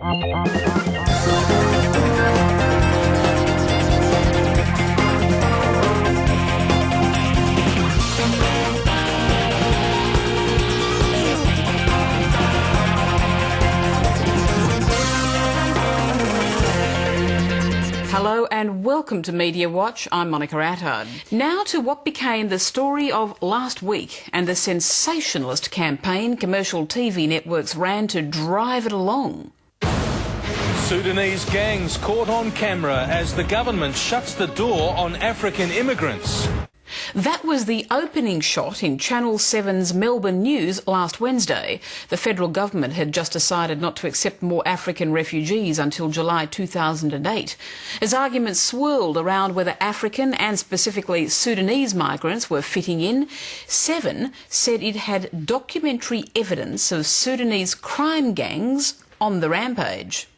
Hello and welcome to Media Watch. I'm Monica Attard. Now to what became the story of last week and the sensationalist campaign commercial TV networks ran to drive it along. Sudanese gangs caught on camera as the government shuts the door on African immigrants. That was the opening shot in Channel 7's Melbourne News last Wednesday. The federal government had just decided not to accept more African refugees until July 2008. As arguments swirled around whether African and specifically Sudanese migrants were fitting in, 7 said it had documentary evidence of Sudanese crime gangs on the rampage.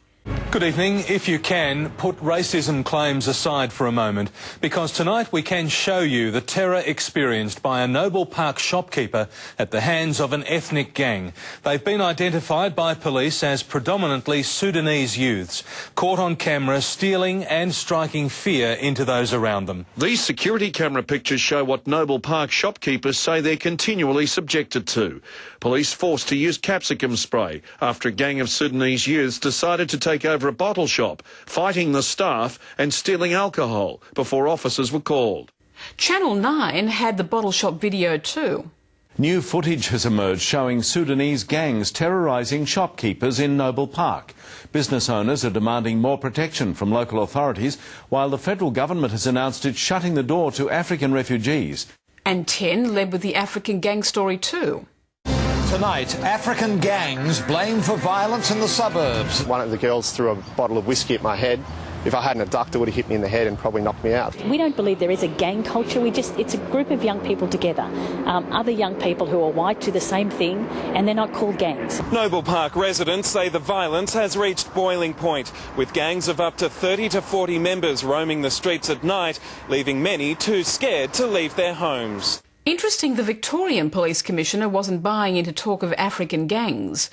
Good evening. If you can, put racism claims aside for a moment, because tonight we can show you the terror experienced by a Noble Park shopkeeper at the hands of an ethnic gang. They've been identified by police as predominantly Sudanese youths, caught on camera stealing and striking fear into those around them. These security camera pictures show what Noble Park shopkeepers say they're continually subjected to. Police forced to use capsicum spray after a gang of Sudanese youths decided to take over a bottle shop, fighting the staff and stealing alcohol before officers were called. Channel 9 had the bottle shop video too. New footage has emerged showing Sudanese gangs terrorising shopkeepers in Noble Park. Business owners are demanding more protection from local authorities, while the federal government has announced it's shutting the door to African refugees. And 10 led with the African gang story too. Tonight, African gangs blamed for violence in the suburbs. One of the girls threw a bottle of whiskey at my head. If I hadn't ducked, it would have hit me in the head and probably knocked me out. We don't believe there is a gang culture. It's a group of young people together. Other young people who are white do the same thing, and they're not called gangs. Noble Park residents say the violence has reached boiling point, with gangs of up to 30 to 40 members roaming the streets at night, leaving many too scared to leave their homes. Interesting, the Victorian Police Commissioner wasn't buying into talk of African gangs.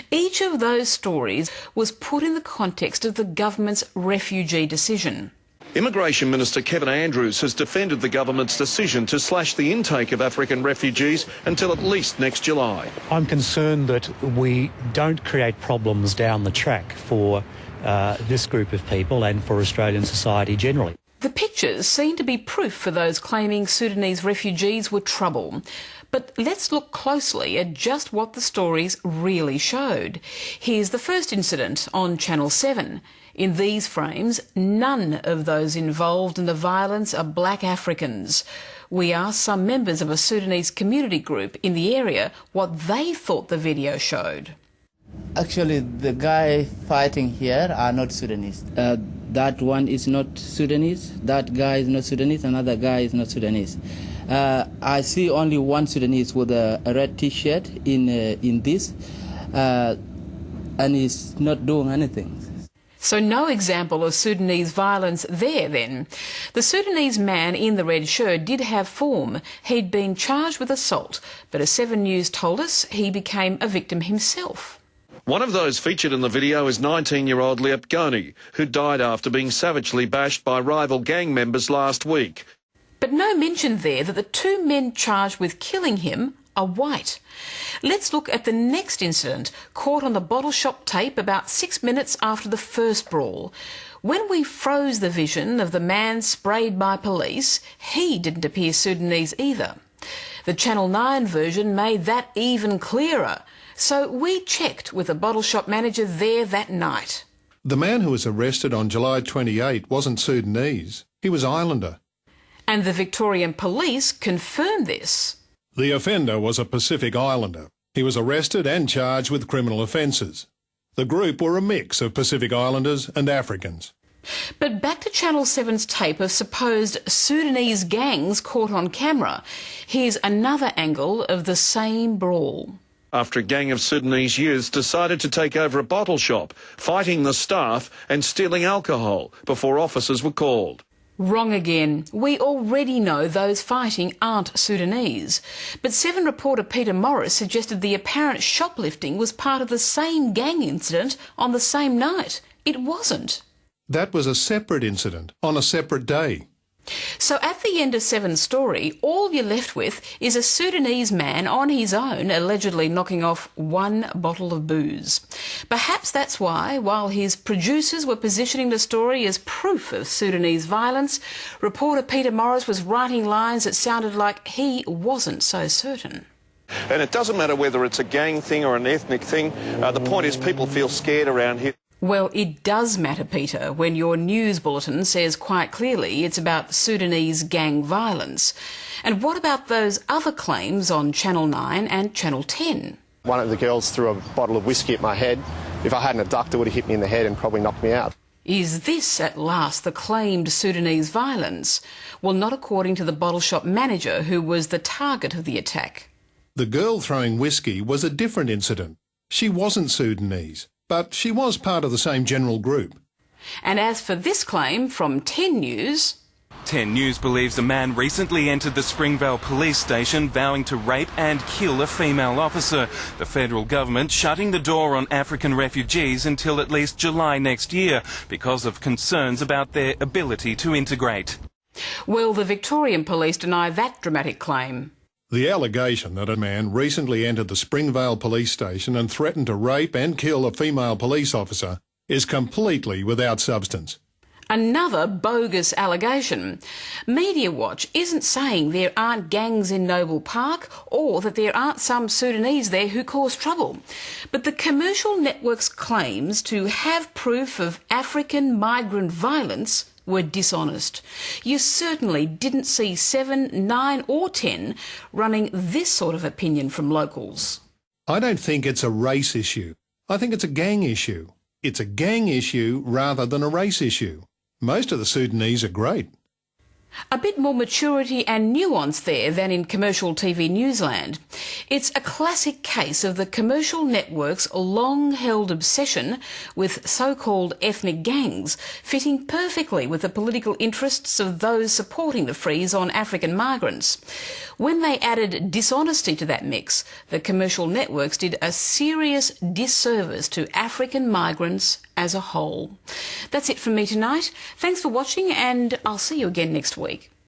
Each of those stories was put in the context of the government's refugee decision. Immigration Minister Kevin Andrews has defended the government's decision to slash the intake of African refugees until at least next July. I'm concerned that we don't create problems down the track for this group of people and for Australian society generally. The pictures seem to be proof for those claiming Sudanese refugees were trouble. But let's look closely at just what the stories really showed. Here's the first incident on Channel 7. In these frames, none of those involved in the violence are black Africans. We asked some members of a Sudanese community group in the area what they thought the video showed. Actually, the guy fighting here are not Sudanese. That one is not Sudanese, that guy is not Sudanese, another guy is not Sudanese. I see only one Sudanese with a red T-shirt in this, and he's not doing anything. So no example of Sudanese violence there then. The Sudanese man in the red shirt did have form. He'd been charged with assault, but as 7 News told us, he became a victim himself. One of those featured in the video is 19-year-old Liep Goni, who died after being savagely bashed by rival gang members last week. But no mention there that the 2 men charged with killing him are white. Let's look at the next incident, caught on the bottle shop tape about 6 minutes after the first brawl. When we froze the vision of the man sprayed by police, he didn't appear Sudanese either. The Channel 9 version made that even clearer. So we checked with the bottle shop manager there that night. The man who was arrested on July 28 wasn't Sudanese. He was Islander. And the Victorian Police confirmed this. The offender was a Pacific Islander. He was arrested and charged with criminal offences. The group were a mix of Pacific Islanders and Africans. But back to Channel 7's tape of supposed Sudanese gangs caught on camera. Here's another angle of the same brawl. After a gang of Sudanese youths decided to take over a bottle shop, fighting the staff and stealing alcohol before officers were called. Wrong again. We already know those fighting aren't Sudanese. But Seven reporter Peter Morris suggested the apparent shoplifting was part of the same gang incident on the same night. It wasn't. That was a separate incident on a separate day. So at the end of Seven's story, all you're left with is a Sudanese man on his own allegedly knocking off one bottle of booze. Perhaps that's why, while his producers were positioning the story as proof of Sudanese violence, reporter Peter Morris was writing lines that sounded like he wasn't so certain. And it doesn't matter whether it's a gang thing or an ethnic thing. The point is people feel scared around here. Well, it does matter, Peter, when your news bulletin says quite clearly it's about Sudanese gang violence. And what about those other claims on Channel 9 and Channel 10? One of the girls threw a bottle of whiskey at my head. If I hadn't ducked, it would have hit me in the head and probably knocked me out. Is this, at last, the claimed Sudanese violence? Well, not according to the bottle shop manager who was the target of the attack. The girl throwing whiskey was a different incident. She wasn't Sudanese, but she was part of the same general group. And as for this claim from 10 News... 10 News believes a man recently entered the Springvale police station vowing to rape and kill a female officer. The federal government shutting the door on African refugees until at least July next year because of concerns about their ability to integrate. Well, the Victorian police deny that dramatic claim. The allegation that a man recently entered the Springvale police station and threatened to rape and kill a female police officer is completely without substance. Another bogus allegation. Media Watch isn't saying there aren't gangs in Noble Park or that there aren't some Sudanese there who cause trouble. But the commercial network's claims to have proof of African migrant violence were dishonest. You certainly didn't see 7, 9 or 10 running this sort of opinion from locals. I don't think it's a race issue. I think it's a gang issue. It's a gang issue rather than a race issue. Most of the Sudanese are great. A bit more maturity and nuance there than in commercial TV newsland. It's a classic case of the commercial network's long-held obsession with so-called ethnic gangs, fitting perfectly with the political interests of those supporting the freeze on African migrants. When they added dishonesty to that mix, the commercial networks did a serious disservice to African migrants as a whole. That's it from me tonight. Thanks for watching, and I'll see you again next week.